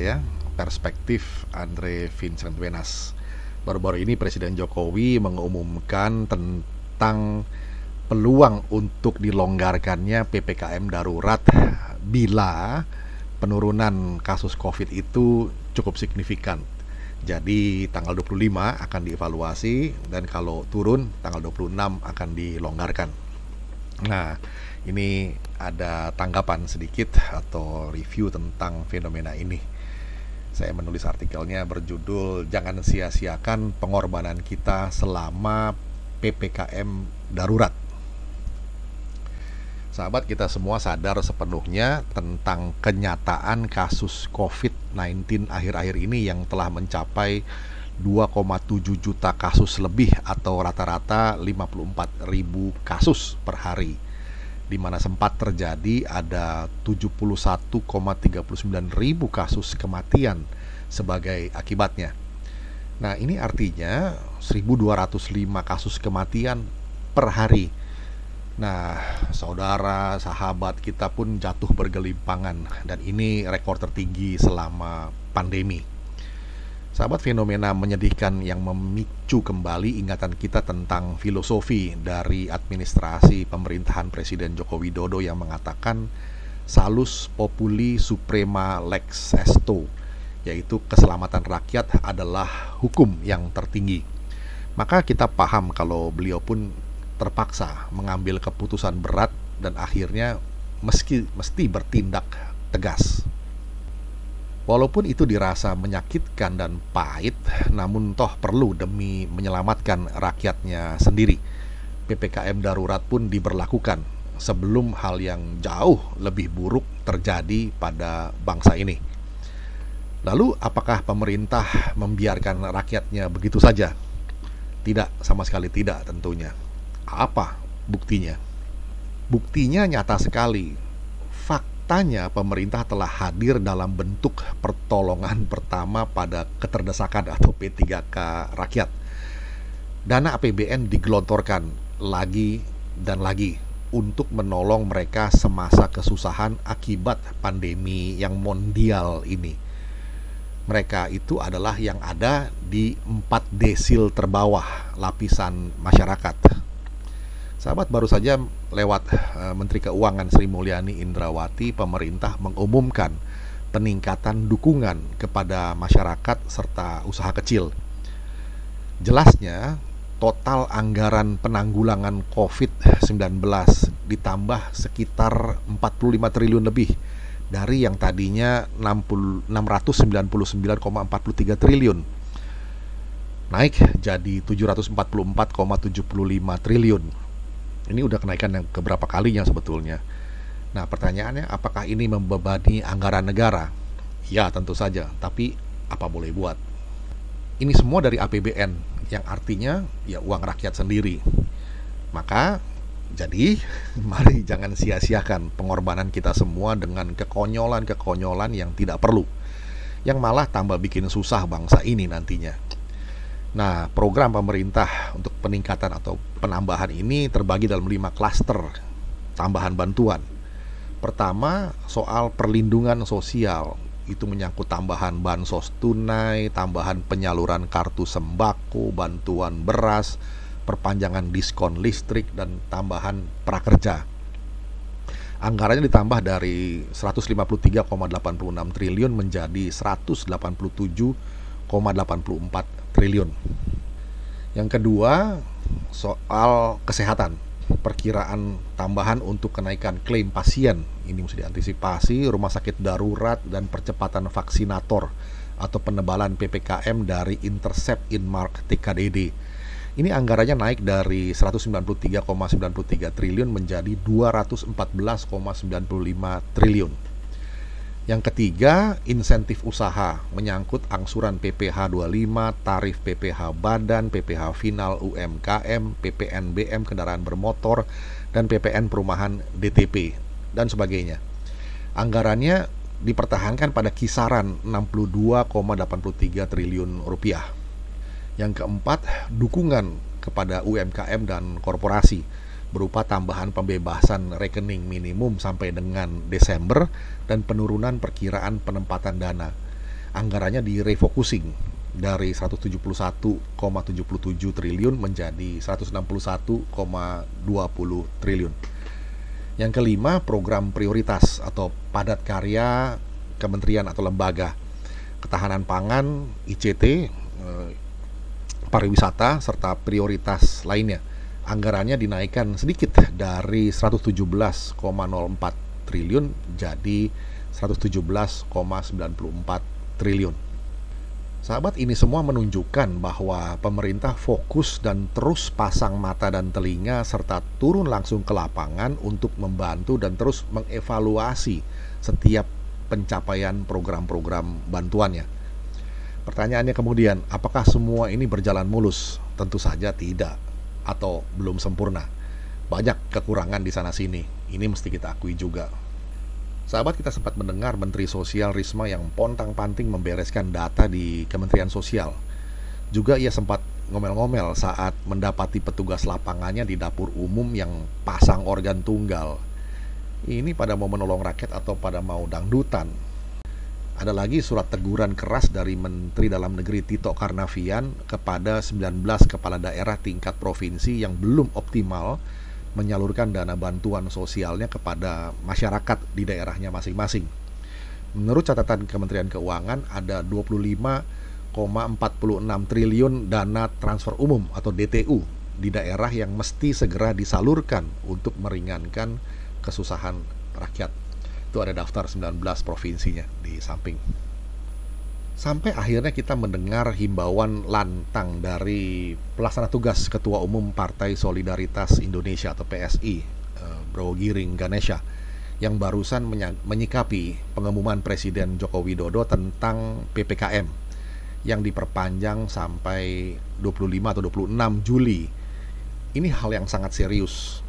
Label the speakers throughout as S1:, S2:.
S1: saya, Perspektif Andre Vincent Wenas. Baru-baru ini Presiden Jokowi mengumumkan tentang peluang untuk dilonggarkannya PPKM darurat bila penurunan kasus COVID itu cukup signifikan. Jadi tanggal 25 akan dievaluasi dan kalau turun tanggal 26 akan dilonggarkan. Nah, ini ada tanggapan sedikit atau review tentang fenomena ini. Saya menulis artikelnya berjudul "Jangan sia-siakan pengorbanan kita selama PPKM darurat". Sahabat, kita semua sadar sepenuhnya tentang kenyataan kasus COVID-19 akhir-akhir ini yang telah mencapai 2,7 juta kasus lebih atau rata-rata 54.000 kasus per hari, di mana sempat terjadi ada 71,39 ribu kasus kematian sebagai akibatnya. Nah, ini artinya 1.205 kasus kematian per hari. Nah, saudara, sahabat kita pun jatuh bergelimpangan dan ini rekor tertinggi selama pandemi. Sahabat, fenomena menyedihkan yang memicu kembali ingatan kita tentang filosofi dari administrasi pemerintahan Presiden Joko Widodo yang mengatakan salus populi suprema lex esto, yaitu keselamatan rakyat adalah hukum yang tertinggi. Maka kita paham kalau beliau pun terpaksa mengambil keputusan berat dan akhirnya mesti bertindak tegas. Walaupun itu dirasa menyakitkan dan pahit, namun toh perlu demi menyelamatkan rakyatnya sendiri. PPKM darurat pun diberlakukan sebelum hal yang jauh lebih buruk terjadi pada bangsa ini. Lalu apakah pemerintah membiarkan rakyatnya begitu saja? Tidak, sama sekali tidak tentunya. Apa buktinya? Buktinya nyata sekali. Faktanya pemerintah telah hadir dalam bentuk pertolongan pertama pada keterdesakan atau P3K rakyat. Dana APBN digelontorkan lagi dan lagi untuk menolong mereka semasa kesusahan akibat pandemi yang mondial ini. Mereka itu adalah yang ada di 4 desil terbawah lapisan masyarakat. Sahabat, baru saja lewat Menteri Keuangan Sri Mulyani Indrawati, pemerintah mengumumkan peningkatan dukungan kepada masyarakat serta usaha kecil. Jelasnya, total anggaran penanggulangan COVID-19 ditambah sekitar 45 triliun lebih dari yang tadinya 699,43 triliun. Naik jadi 744,75 triliun. Ini udah kenaikan yang keberapa kalinya sebetulnya. Nah, pertanyaannya, apakah ini membebani anggaran negara? Ya, tentu saja. Tapi apa boleh buat? Ini semua dari APBN, yang artinya ya uang rakyat sendiri. Maka, jadi mari jangan sia-siakan pengorbanan kita semua dengan kekonyolan-kekonyolan yang tidak perlu, yang malah tambah bikin susah bangsa ini nantinya. Nah, program pemerintah untuk peningkatan atau penambahan ini terbagi dalam 5 klaster tambahan bantuan. Pertama, soal perlindungan sosial. Itu menyangkut tambahan bansos tunai, tambahan penyaluran kartu sembako, bantuan beras, perpanjangan diskon listrik, dan tambahan prakerja. Anggarannya ditambah dari 153,86 triliun menjadi 187,84 triliun. Yang kedua, soal kesehatan. Perkiraan tambahan untuk kenaikan klaim pasien. Ini mesti diantisipasi, rumah sakit darurat dan percepatan vaksinator atau penebalan PPKM dari Intercept Inmark TKDD. Ini anggarannya naik dari 193,93 triliun menjadi 214,95 triliun. Yang ketiga, insentif usaha menyangkut angsuran PPh 25, tarif PPh badan, PPh final UMKM, PPNBM kendaraan bermotor, dan PPN perumahan DTP, dan sebagainya. Anggarannya dipertahankan pada kisaran 62,83 triliun rupiah. Yang keempat, dukungan kepada UMKM dan korporasi berupa tambahan pembebasan rekening minimum sampai dengan Desember dan penurunan perkiraan penempatan dana. anggarannya direfocusing dari 171,77 triliun menjadi 161,20 triliun. Yang kelima, program prioritas atau padat karya kementerian atau lembaga, ketahanan pangan, ICT, pariwisata, serta prioritas lainnya. Anggarannya dinaikkan sedikit dari 117,04 triliun jadi 117,94 triliun. Sahabat, ini semua menunjukkan bahwa pemerintah fokus dan terus pasang mata dan telinga serta turun langsung ke lapangan untuk membantu dan terus mengevaluasi setiap pencapaian program-program bantuannya. Pertanyaannya kemudian, apakah semua ini berjalan mulus? Tentu saja tidak, atau belum sempurna. Banyak kekurangan di sana-sini, ini mesti kita akui juga. Sahabat, kita sempat mendengar Menteri Sosial Risma yang pontang-panting membereskan data di Kementerian Sosial. Juga ia sempat ngomel-ngomel saat mendapati petugas lapangannya di dapur umum yang pasang organ tunggal. Ini pada mau menolong rakyat atau pada mau dangdutan? Ada lagi surat teguran keras dari Menteri Dalam Negeri Tito Karnavian kepada 19 kepala daerah tingkat provinsi yang belum optimal menyalurkan dana bantuan sosialnya kepada masyarakat di daerahnya masing-masing. Menurut catatan Kementerian Keuangan, ada 25,46 triliun dana transfer umum atau DTU di daerah yang mesti segera disalurkan untuk meringankan kesusahan rakyat. Itu ada daftar 19 provinsinya di samping. Sampai akhirnya kita mendengar himbauan lantang dari pelaksana tugas Ketua Umum Partai Solidaritas Indonesia atau PSI, Bro Giring Ganesha, yang barusan menyikapi pengumuman Presiden Joko Widodo tentang PPKM yang diperpanjang sampai 25 atau 26 Juli. Ini hal yang sangat serius.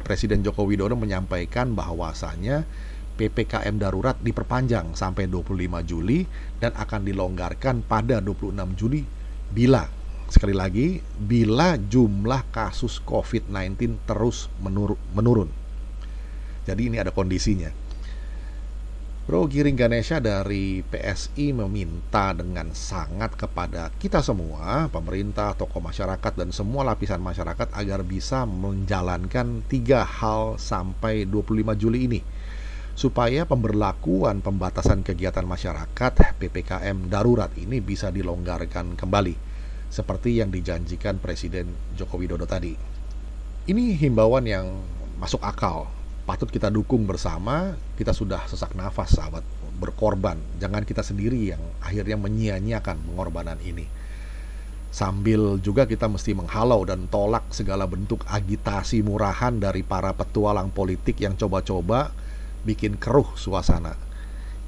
S1: Presiden Joko Widodo menyampaikan bahwasanya PPKM darurat diperpanjang sampai 25 Juli dan akan dilonggarkan pada 26 Juli bila, sekali lagi, bila jumlah kasus COVID-19 terus menurun. Jadi ini ada kondisinya. Bro Giring Ganesha dari PSI meminta dengan sangat kepada kita semua, pemerintah, tokoh masyarakat, dan semua lapisan masyarakat agar bisa menjalankan 3 hal sampai 25 Juli ini, supaya pemberlakuan pembatasan kegiatan masyarakat PPKM darurat ini bisa dilonggarkan kembali seperti yang dijanjikan Presiden Joko Widodo tadi. Ini himbauan yang masuk akal, patut kita dukung bersama. Kita sudah sesak nafas, sahabat, berkorban. Jangan kita sendiri yang akhirnya menyia-nyiakan pengorbanan ini. Sambil juga kita mesti menghalau dan tolak segala bentuk agitasi murahan dari para petualang politik yang coba-coba bikin keruh suasana.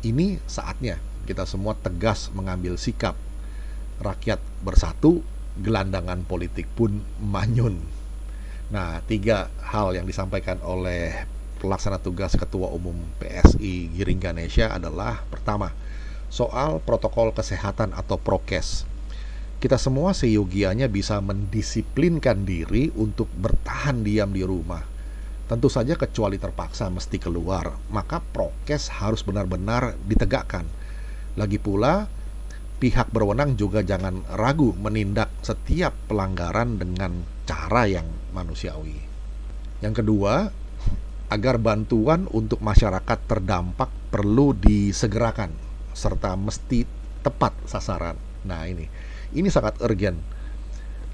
S1: Ini saatnya kita semua tegas mengambil sikap. Rakyat bersatu, gelandangan politik pun manyun. Nah, 3 hal yang disampaikan oleh pelaksana tugas Ketua Umum PSI Giring Ganesha adalah: pertama, soal protokol kesehatan atau prokes. Kita semua seyogianya bisa mendisiplinkan diri untuk bertahan diam di rumah. Tentu saja kecuali terpaksa mesti keluar, maka prokes harus benar-benar ditegakkan. Lagi pula, pihak berwenang juga jangan ragu menindak setiap pelanggaran dengan cara yang manusiawi. Yang kedua, agar bantuan untuk masyarakat terdampak perlu disegerakan, serta mesti tepat sasaran. Nah, ini sangat urgent.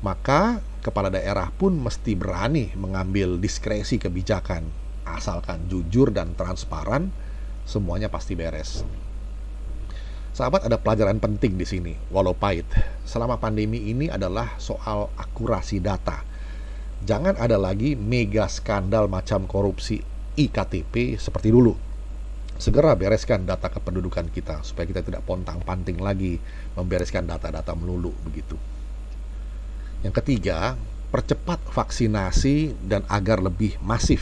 S1: Maka kepala daerah pun mesti berani mengambil diskresi kebijakan. Asalkan jujur dan transparan, semuanya pasti beres. Sahabat, ada pelajaran penting di sini, walau pahit. Selama pandemi ini adalah soal akurasi data. Jangan ada lagi mega skandal macam korupsi iktp seperti dulu. Segera bereskan data kependudukan kita, supaya kita tidak pontang-panting lagi membereskan data-data melulu begitu. Yang ketiga, percepat vaksinasi dan agar lebih masif.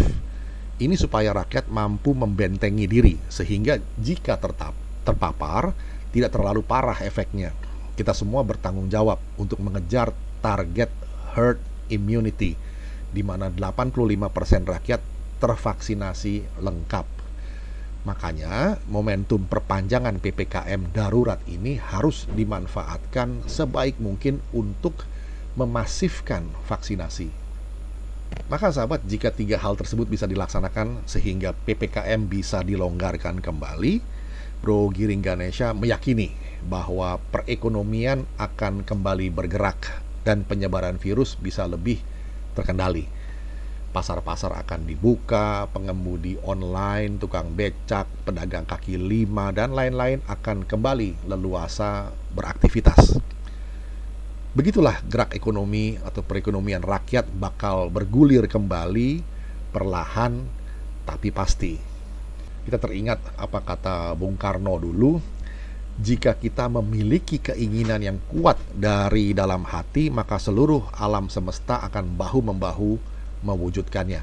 S1: Ini supaya rakyat mampu membentengi diri, sehingga jika terpapar, tidak terlalu parah efeknya. Kita semua bertanggung jawab untuk mengejar target herd immunity, di mana 85% rakyat tervaksinasi lengkap. Makanya, momentum perpanjangan PPKM darurat ini harus dimanfaatkan sebaik mungkin untuk memasifkan vaksinasi. Maka sahabat, jika 3 hal tersebut bisa dilaksanakan sehingga PPKM bisa dilonggarkan kembali, Bro Giring Ganesha meyakini bahwa perekonomian akan kembali bergerak dan penyebaran virus bisa lebih terkendali. Pasar-pasar akan dibuka, pengemudi online, tukang becak, pedagang kaki lima, dan lain-lain akan kembali leluasa beraktivitas. Begitulah gerak ekonomi atau perekonomian rakyat bakal bergulir kembali, perlahan tapi pasti. Kita teringat apa kata Bung Karno dulu, jika kita memiliki keinginan yang kuat dari dalam hati, maka seluruh alam semesta akan bahu-membahu mewujudkannya.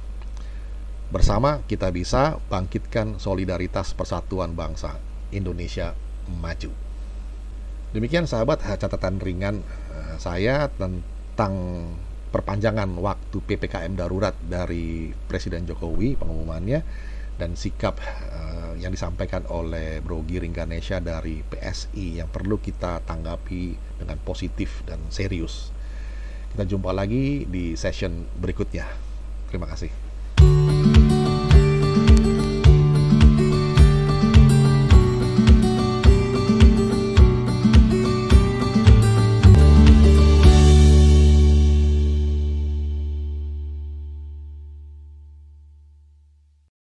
S1: Bersama kita bisa bangkitkan solidaritas persatuan bangsa Indonesia maju. Demikian sahabat, catatan ringan saya tentang perpanjangan waktu PPKM darurat dari Presiden Jokowi, pengumumannya, dan sikap yang disampaikan oleh Bro Giring Ganesha dari PSI yang perlu kita tanggapi dengan positif dan serius. Kita jumpa lagi di session berikutnya. Terima kasih.